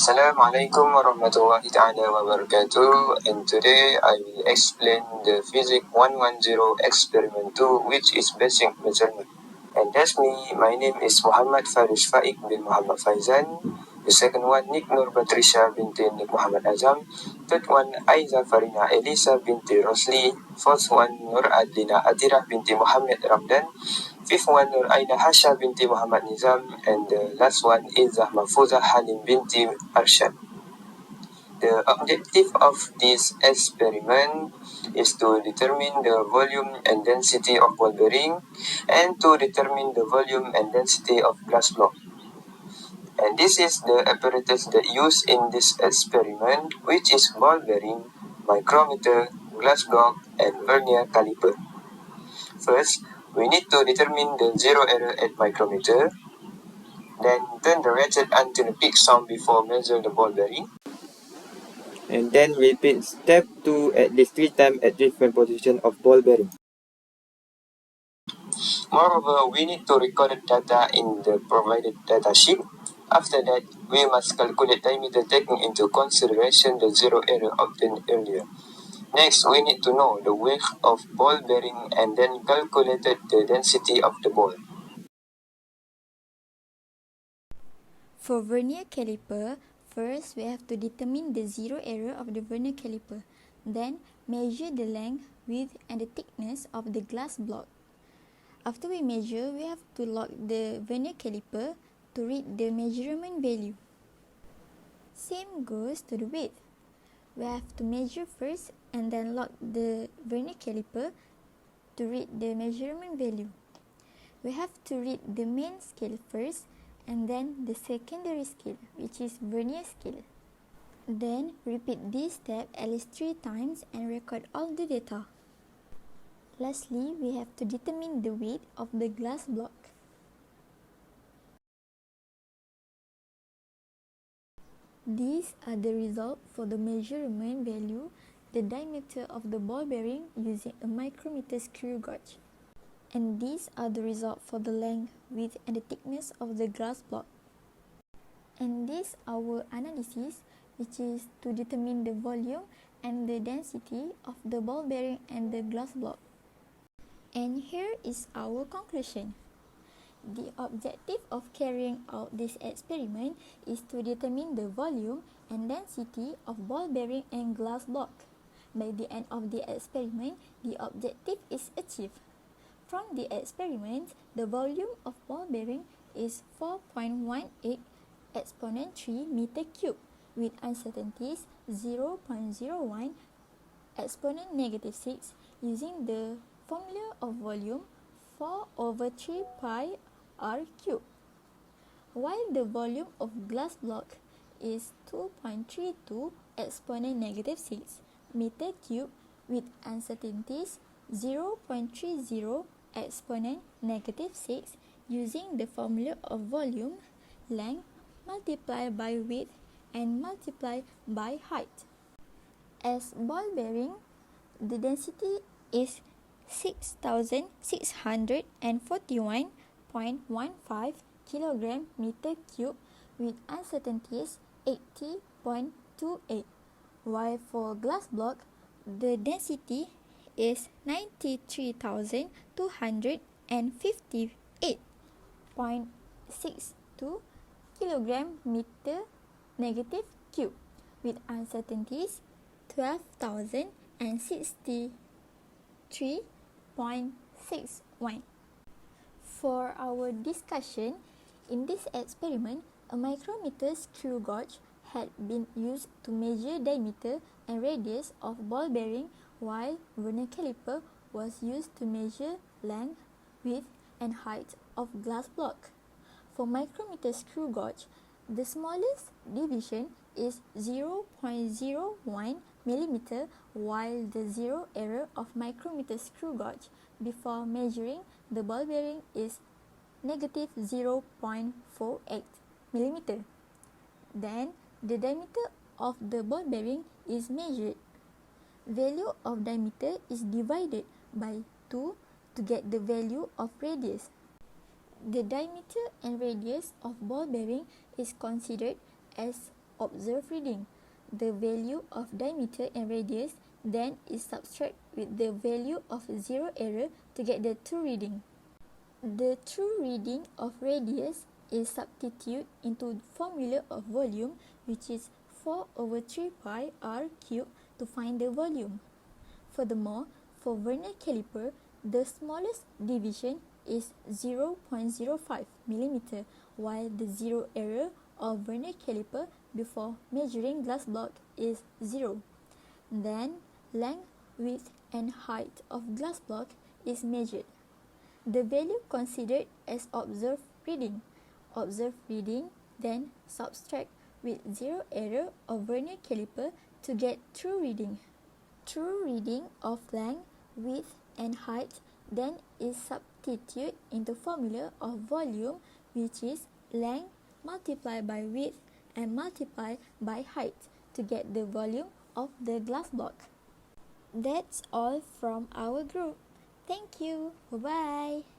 Assalamualaikum warahmatullahi ta'ala wabarakatuh, and today I will explain the Physics 110 experiment 2, which is basic measurement. And that's me, my name is Muhammad Faris Faik bin Muhammad Faizan. The second one, Nick Nur Patricia binti Nick Muhammad Azam. Third one, Aiza Farina Elisa binti Rosli. Fourth one, Nur Adlina Atirah binti Muhammad Ramdan. Fifth one, Nur Aina Hasha binti Muhammad Nizam. And the last one is Mahfuza Halim binti Arshad. The objective of this experiment is to determine the volume and density of ball bearing and to determine the volume and density of glass block. And this is the apparatus that used in this experiment, which is ball bearing, micrometer, glass block, and vernier caliper. First, we need to determine the zero error at micrometer. Then turn the ratchet until the peak sound before measure the ball bearing. And then repeat step 2 at least 3 times at different position of ball bearing. Moreover, we need to record the data in the provided data sheet. After that, we must calculate diameter taking into consideration the zero error obtained earlier. Next, we need to know the weight of ball bearing and then calculated the density of the ball. For vernier caliper, first we have to determine the zero error of the vernier caliper. Then measure the length, width and the thickness of the glass block. After we measure, we have to lock the vernier caliper to read the measurement value. Same goes to the width. We have to measure first and then lock the vernier caliper to read the measurement value. We have to read the main scale first and then the secondary scale, which is vernier scale. Then repeat this step at least 3 times and record all the data. Lastly, we have to determine the weight of the glass block. These are the results for the measurement value, the diameter of the ball bearing using a micrometer screw gauge. And these are the results for the length, width and the thickness of the glass block. And this is our analysis, which is to determine the volume and the density of the ball bearing and the glass block. And here is our conclusion. The objective of carrying out this experiment is to determine the volume and density of ball bearing and glass block. By the end of the experiment, the objective is achieved. From the experiment, the volume of ball bearing is 4.18 exponent 3 meter cube with uncertainties 0.01 exponent negative 6 using the formula of volume 4 over 3 pi r cube, while the volume of glass block is 2.32 exponent negative 6 meter cube with uncertainties 0.30 exponent negative 6 using the formula of volume, length multiplied by width and multiplied by height. As ball bearing, the density is 6,641.15 kg meter cube with uncertainties 80.28, while for glass block, the density is 93,258.62 kg meter negative cube with uncertainties 12,063.61. For our discussion, in this experiment, a micrometer screw gauge had been used to measure diameter and radius of ball bearing, while vernier caliper was used to measure length, width and height of glass block. For micrometer screw gauge, the smallest division is 0.01 mm, while the zero error of micrometer screw gauge before measuring the ball bearing is negative 0.48 mm. Then the diameter of the ball bearing is measured. Value of diameter is divided by 2 to get the value of radius. The diameter and radius of ball bearing is considered as observed reading. The value of diameter and radius then is subtracted with the value of zero error to get the true reading. The true reading of radius is substituted into formula of volume, which is 4 over 3 pi r cubed to find the volume. Furthermore, for vernier caliper, the smallest division is 0.05 mm, while the zero error of vernier caliper before measuring glass block is 0. Then, length, width, and height of glass block is measured. The value considered as observed reading. Observed reading then subtract with zero error of vernier caliper to get true reading. True reading of length, width, and height then is substituted into formula of volume, which is length multiplied by width and multiplied by height to get the volume of the glass block. That's all from our group. Thank you. Bye-bye.